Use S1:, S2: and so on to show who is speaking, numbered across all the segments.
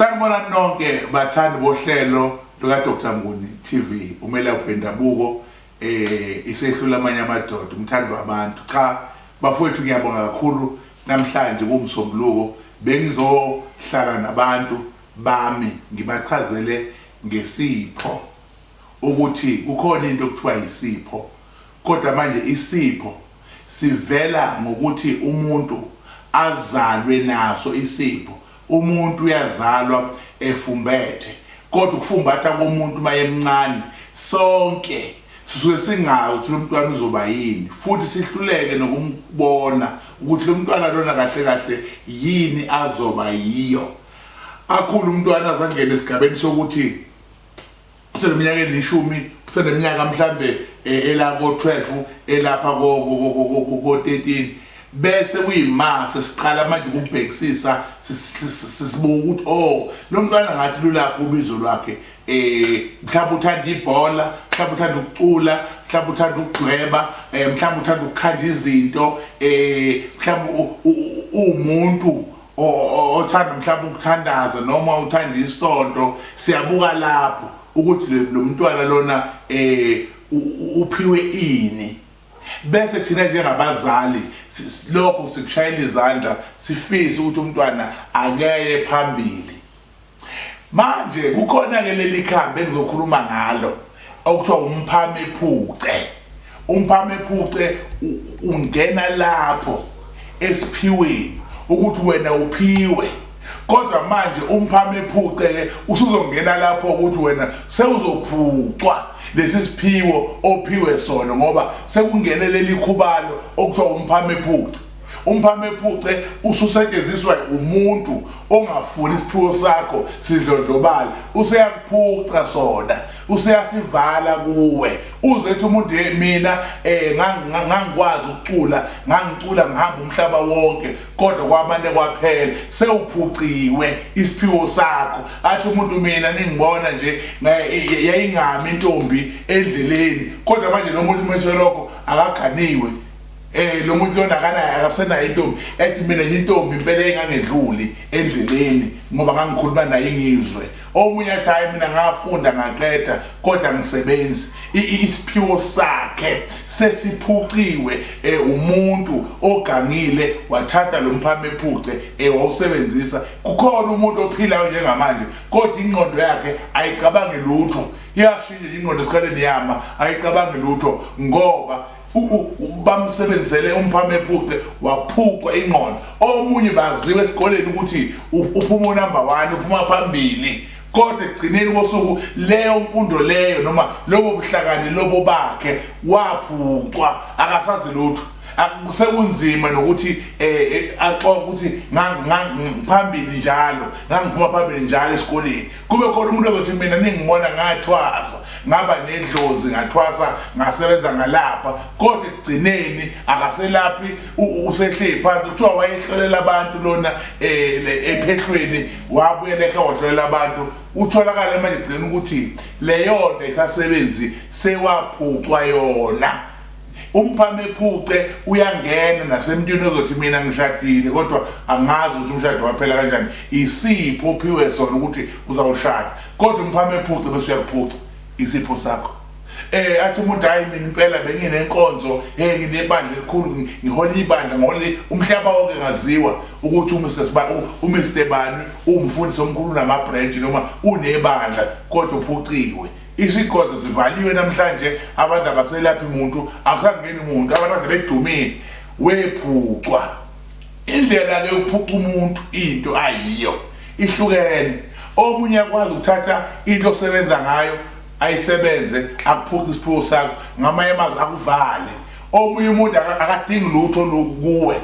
S1: Sanibona nonke bathandi bohlelo luka Dr. Nguni TV umelaphi wendabuko isehlula amanye amadoda umthandi wabantu. Cha bafowethu ngiyabonga kakhulu namhlanje kumsombuluko bengizohlala nabantu bami ngibachazele ngesipho ukuthi kukhona into okuthiwa isipho, kodwa manje isipho sivela ngokuthi umuntu azalwe naso isipho. Umuntu uyazalwa efumbethe, kodwa ukufumbatha komuntu mayemncane sonke sisuke singazi ukuthi lo mntwana uzoba yini, futhi sihluleke nokumbona ukuthi lo mntwana lona kahle kahle yini azoba yiyo. Akhulu umntwana azangena esigabeni sokuthi useneminyaka elishumi, useneminyaka mhlambe elako 12, elapha ko 13, bese kuyima sesiqala manje ukumbhekisisa sisibuka ukuthi oh lo mntwana ngathi lulapho ubizo lwakhe, mhlawumbe uthanda ibhola, mhlawumbe uthanda ukucula, mhlawumbe uthanda ukudweba, mhlawumbe uthanda ukukhanda izinto, mhlawumbe umuntu othanda mhlawumbe ukuthandaza noma uthanda isonto. Siyabuka lapho ukuthi lo mntwana lona uphiwe ini, bese thina njengabazali lokho sikushayela izandla sifisa ukuthi umntwana akeye phambili. Manje kukhona ke leli khambe engizokhuluma ngalo okuthiwa umphamephuce. Umphamephuce ungena lapho esiphiweni ukuthi wena uphiwe, kodwa manje umphamephuce ke usuzongena lapho ukuthi wena sewuzophucwa lesi siphiwo ophiwe sona, ngoba sekungenele likhubalo okuthiwa umphamephuce. Umphamephuce ususetshenziswa umuntu ongafuni isiphiwo sakho sidlondlobala, useyakuphuca sona, useyasivala kuwe. Uzethi umuntu mina ngangikwazi ukucula, ngangicula ngihamba umhlaba wonke, kodwa kwamane kwaphela sewuphuciwe isiphiwo sakho. Athi umuntu mina ningibona nje yayingami intombi endleleni, kodwa manje lo muntu mase lokho akaganiwe. Lo muntu lona akasenayo intombi, ethi mina intombi impela engangedluli endleleni ngoba ngangikhuluma naye ngizwe. Omunye athi hayi mina ngafunda ngaqeda kodwa ngisebenzi. Isiphiwo sakhe sesiphuciwe, umuntu ogangile wathatha lo mphamephuce wawusebenzisa. Kukhona umuntu ophilayo njengamanje kodwa ingqondo yakhe ayicabange lutho, iyashintsha ingqondo esikhaleni yama, ayicabange lutho ngoba bamsebenzele umphamephuce waphucwa ingqondo. Omunye baziwe esikoleni ukuthi uphuma number 1, uphuma phambili, kodwa egcineni kosuku leyo mfundo leyo noma lobo buhlakani lobo bakhe waphucwa, akasazi lutho. Akusekunzima nokuthi axoxe ukuthi phambili njalo, ngangiphuma phambili njalo esikoleni. Kube khona umuntu ozothi mina ningibona ngathwasa, ngaba nedlozi ngathwasa, ngasebenza ngalapha, kodwa egcineni akaselaphi, usehle phansi. Kuthiwa wayehlolela abantu lona ephehlweni, wabuyela ekhaya wahlolela abantu. Utholakala manje egcina ukuthi leyo nto ikasebenzi sewaphucwa yona. Umphamephuce uyangena nasemntwini ozothi mina ngishadile kodwa angazi ukuthi umshado waphela kanjani, isipho ophiwe sona ukuthi uzawushada, kodwa umphamephuce bese uyakuphuca isipho sakho. Athi umuntu hayi mina impela benginenkonzo, nginebandla elikhulu, ngihola ibandla, ngoba umhlaba wonke ngaziwa ukuthi uMr Bani umfundisi omkhulu namabranch noma unebandla, kodwa uphuciwe. Isigodlo sivaliwe namhlanje, abantu abaselaphi umuntu, akusangeni umuntu, abantu bedumile, wephucwa. Indlela ke ukuphuca umuntu into ayiyo ihlukene. Omunye akwazi ukuthatha into osebenza ngayo ayisebenze akuphuca isiphiwo sakho, ngamanye amazwi akuvale. Omunye umuntu akadingi lutho kuwe,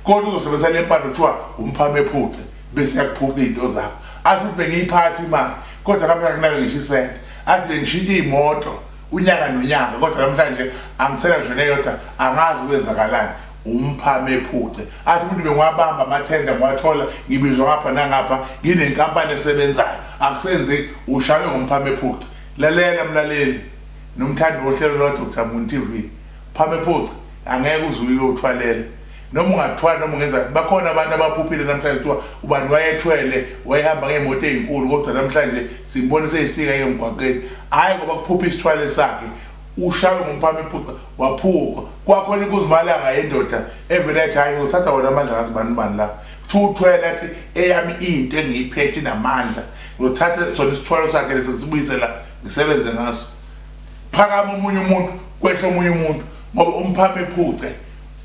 S1: kodwa uzosebenzisa le mpando kuthiwa umphamephuce bese yakuphuca into zakho. Athi bengiyiphatha imali kodwa namhlanje nginake ngisho isente, athi bengishintshe imoto unyaka nonyaka kodwa namhlanje angisela nje leyodwa angazi kwenzakalani. Umphamephuce. Athi umuntu bengiwabamba amathenda ngiwathola, ngibizwa ngapha nangapha, nginenkampani esebenzayo, akusenze ushaywe ngumphamephuce. Lalela mlaleli nomthandi wohlelo lwa Dr. Nguni TV, umphamephuce angeke uze uyothwalela. noma ungathwala noma ungenza bakhona abantu abaphuphile namhlanje kuthiwa ubani wayethwele wayehamba ngemoto ezinkulu kodwa namhlanje simbone seyisika emgwaqeni hayi ngoba kuphupha isithwale sakhe ushawe ngumphame ephupha waphuka kwakhona inkuzimalanga yendoda evele ethi hayi ngizothatha wona amandla ngazibani la uthwele athi eyami into engiyiphethe inamandla ngothatha sona isithwalo sakhe lesi sibuyisela ngisebenze ngaso phakama umunye umuntu kwehla umunye umuntu ngoba umphame ephuce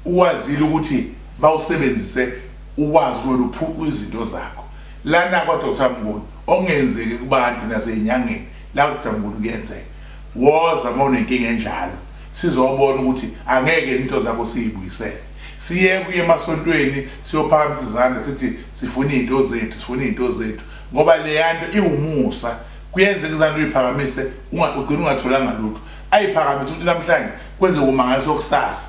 S1: uwazile ukuthi bawusebenzise uwazi wena uphuqa izinto zakho lana kwa Dr. Mnguni ongenzeki kubantu nasenyangeni la Dr. Mnguni kuyenzeka woza mawunenkinga enjalo sizobona ukuthi angeke into zakho siyibuyisele siye kuye emasontweni siyophakamisa izandla sithi sifuna into zethu ngoba le yanto iwumusa kuyenzeka izandla uyiphakamise ugcina ungatholanga lutho ayiphakamise ukuthi namhlanje kwenze umangaliso kusasa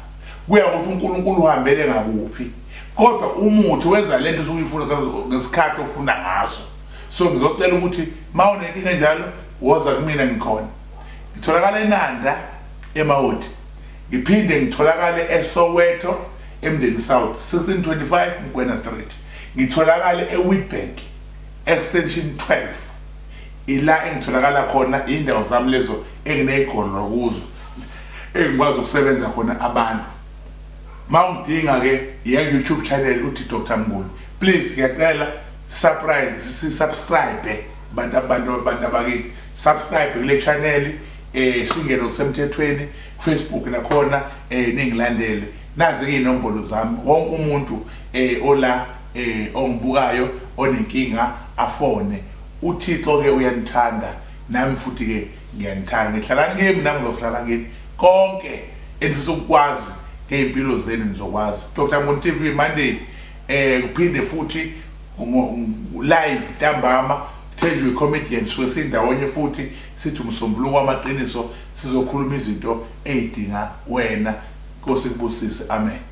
S1: kuya ukuthi uNkulunkulu uhambele ngakuphi kodwa umuthi wenza lento sokuyifuna ngesikhathi ofuna ngaso so ngizocela ukuthi mawunenkinga enjalo woza kumina ngikhona ngitholakala eNanda eMahoti ngiphinde ngitholakale eSoweto eMdeni South 1625 Mgwena Street ngitholakale eWitbank extension 12 ila engitholakala khona indawo zami lezo engineyigolo kuzo engikwazi ukusebenza khona abantu mawungidinga ke YouTube channel uthi Dr. Mnguni please ngiyacela subscribe bantu abakithi subscribe kule channel singene kusemthethweni Facebook nakhona ningilandele nazi ke inombolo zami wonke umuntu ola ongibukayo onenkinga afone uThixo ke uyanithanda nami futhi ke ngiyanithanda ngihlala kimi nami ngizohlala kimi konke engifisa ukwazi ngempilo zenu nizokwazi Dr. Mnguni TV Monday kuphinde futhi live ntambama Thenjwe comedian swesindawonye futhi sithi umsombuluko wamaqiniso sizokhuluma izinto ezidinga wena Nkosi kubusise amen.